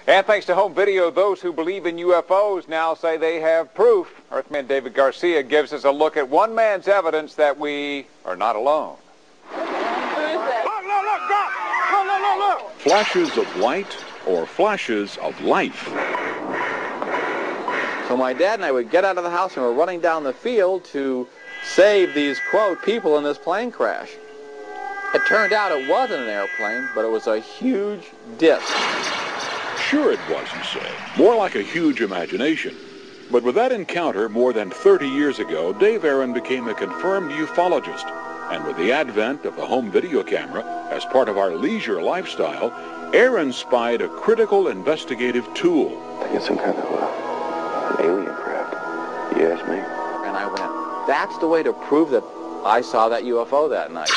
And thanks to home video, those who believe in UFOs now say they have proof. Earthman David Garcia gives us a look at one man's evidence that we are not alone. Look. Flashes of light or flashes of life. So my dad and I would get out of the house and we're running down the field to save these, quote, people in this plane crash. It turned out it wasn't an airplane, but it was a huge disc. Sure it was, he said. More like a huge imagination. But with that encounter more than 30 years ago, Dave Aaron became a confirmed ufologist. And with the advent of the home video camera as part of our leisure lifestyle, Aaron spied a critical investigative tool. I think it's some kind of an alien craft. You ask me. And I went, that's the way to prove that I saw that UFO that night.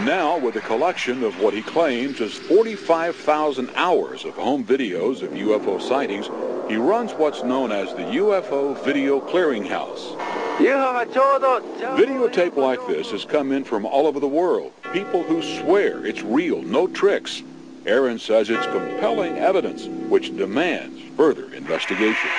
Now, with a collection of what he claims is 45,000 hours of home videos of UFO sightings, he runs what's known as the UFO Video Clearinghouse. Videotape like this has come in from all over the world. People who swear it's real, no tricks. Aaron says it's compelling evidence which demands further investigation.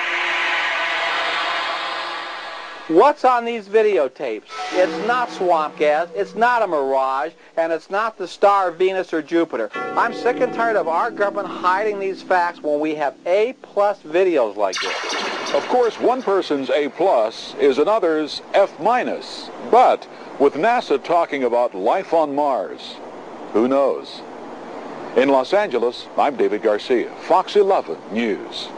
What's on these videotapes? It's not swamp gas, it's not a mirage, and it's not the star of Venus or Jupiter. I'm sick and tired of our government hiding these facts when we have A-plus videos like this. Of course, one person's A+ is another's F-. But with NASA talking about life on Mars, who knows? In Los Angeles, I'm David Garcia, Fox 11 News.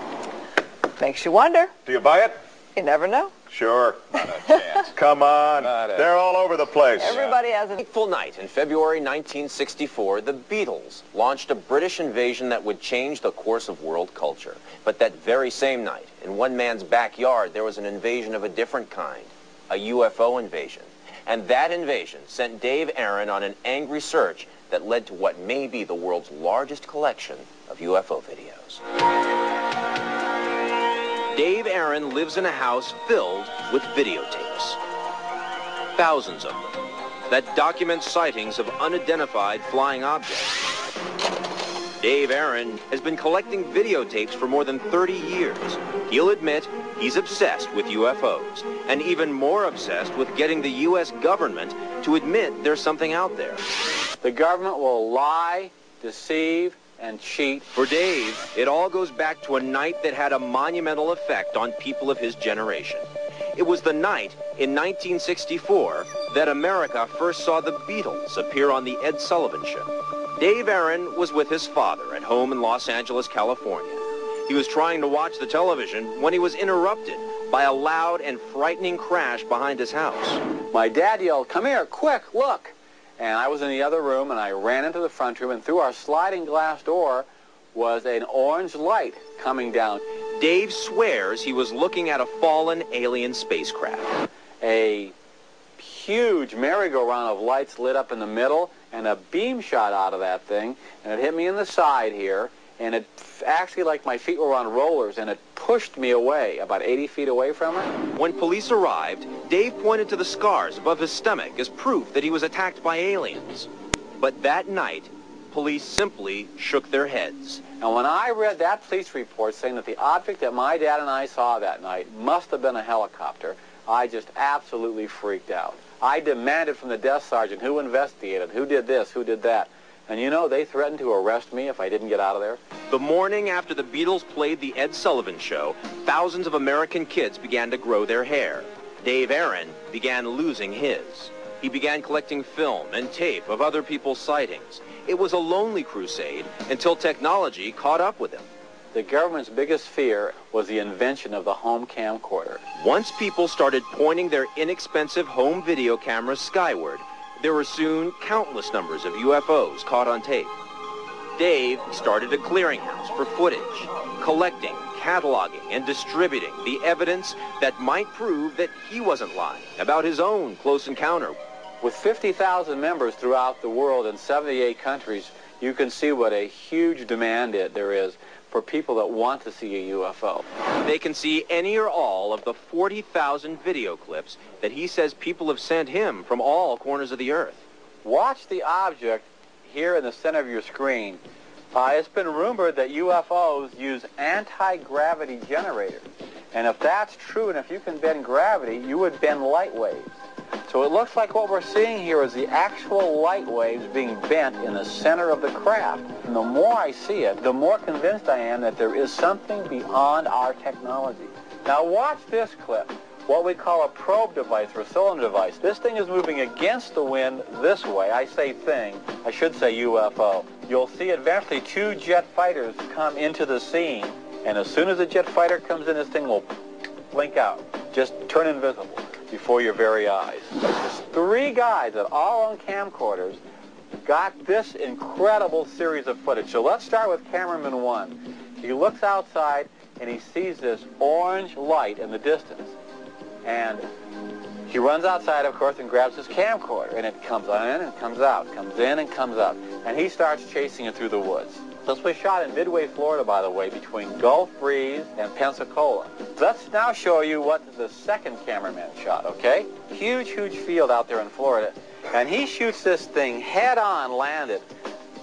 Makes you wonder. Do you buy it? You never know. Sure. Not a chance. Come on. Not a- They're all over the place. Everybody has a Fateful night in February 1964, the Beatles launched a British invasion that would change the course of world culture. But that very same night, in one man's backyard, there was an invasion of a different kind, a UFO invasion. And that invasion sent Dave Aaron on an angry search that led to what may be the world's largest collection of UFO videos. Dave Aaron lives in a house filled with videotapes. Thousands of them that document sightings of unidentified flying objects. Dave Aaron has been collecting videotapes for more than 30 years. He'll admit he's obsessed with UFOs, and even more obsessed with getting the U.S. government to admit there's something out there. The government will lie, deceive, and cheat. For Dave, it all goes back to a night that had a monumental effect on people of his generation. It was the night in 1964 that America first saw the Beatles appear on the Ed Sullivan Show. Dave Aaron was with his father at home in Los Angeles, California. He was trying to watch the television when he was interrupted by a loud and frightening crash behind his house. My dad yelled, "Come here, quick, look!" And I was in the other room, and I ran into the front room, and through our sliding glass door was an orange light coming down. Dave swears he was looking at a fallen alien spacecraft. A huge merry-go-round of lights lit up in the middle, and a beam shot out of that thing, and it hit me in the side here, and it actually, like my feet were on rollers, and it pushed me away, about 80 feet away from it. When police arrived, Dave pointed to the scars above his stomach as proof that he was attacked by aliens. But that night, police simply shook their heads. And when I read that police report saying that the object that my dad and I saw that night must have been a helicopter, I just absolutely freaked out. I demanded from the desk sergeant who investigated, who did this, who did that. And you know, they threatened to arrest me if I didn't get out of there. The morning after the Beatles played the Ed Sullivan Show, thousands of American kids began to grow their hair. Dave Aaron began losing his. He began collecting film and tape of other people's sightings. It was a lonely crusade until technology caught up with him. The government's biggest fear was the invention of the home camcorder. Once people started pointing their inexpensive home video cameras skyward, there were soon countless numbers of UFOs caught on tape. Dave started a clearinghouse for footage, collecting, cataloging, and distributing the evidence that might prove that he wasn't lying about his own close encounter. With 50,000 members throughout the world in 78 countries, you can see what a huge demand there is for people that want to see a UFO. They can see any or all of the 40,000 video clips that he says people have sent him from all corners of the earth. Watch the object here in the center of your screen It's been rumored that UFOs use anti-gravity generators. And if that's true, and if you can bend gravity, you would bend light waves. So it looks like what we're seeing here is the actual light waves being bent in the center of the craft. And the more I see it, the more convinced I am that there is something beyond our technology. Now watch this clip, what we call a probe device or a cylinder device. This thing is moving against the wind this way. I say thing, I should say UFO. You'll see eventually two jet fighters come into the scene, and as soon as the jet fighter comes in, this thing will blink out, just turn invisible before your very eyes. There's three guys that all on camcorders got this incredible series of footage. So let's start with cameraman one. He looks outside and he sees this orange light in the distance. And he runs outside, of course, and grabs his camcorder, and it comes in and comes out, comes in and comes out. And he starts chasing it through the woods. This was shot in Midway, Florida, by the way, between Gulf Breeze and Pensacola. Let's now show you what the second cameraman shot, okay? Huge, huge field out there in Florida. And he shoots this thing head-on, landed.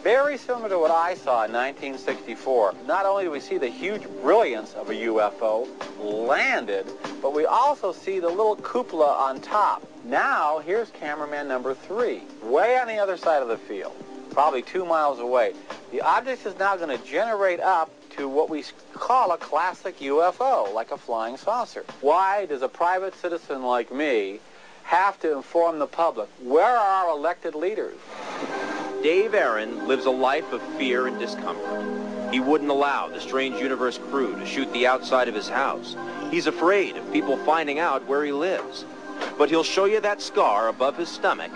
Very similar to what I saw in 1964. Not only do we see the huge brilliance of a UFO landed, but we also see the little cupola on top. Now, here's cameraman number 3, way on the other side of the field, probably 2 miles away. The object is now going to generate up to what we call a classic UFO, like a flying saucer. Why does a private citizen like me have to inform the public? Where are our elected leaders? Dave Aaron lives a life of fear and discomfort. He wouldn't allow the Strange Universe crew to shoot the outside of his house. He's afraid of people finding out where he lives. But he'll show you that scar above his stomach,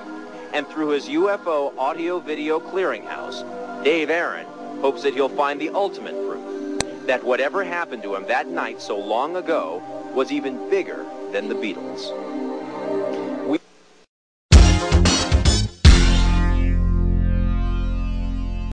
and through his UFO audio-video clearinghouse, Dave Aaron hopes that he'll find the ultimate proof that whatever happened to him that night so long ago was even bigger than the Beatles.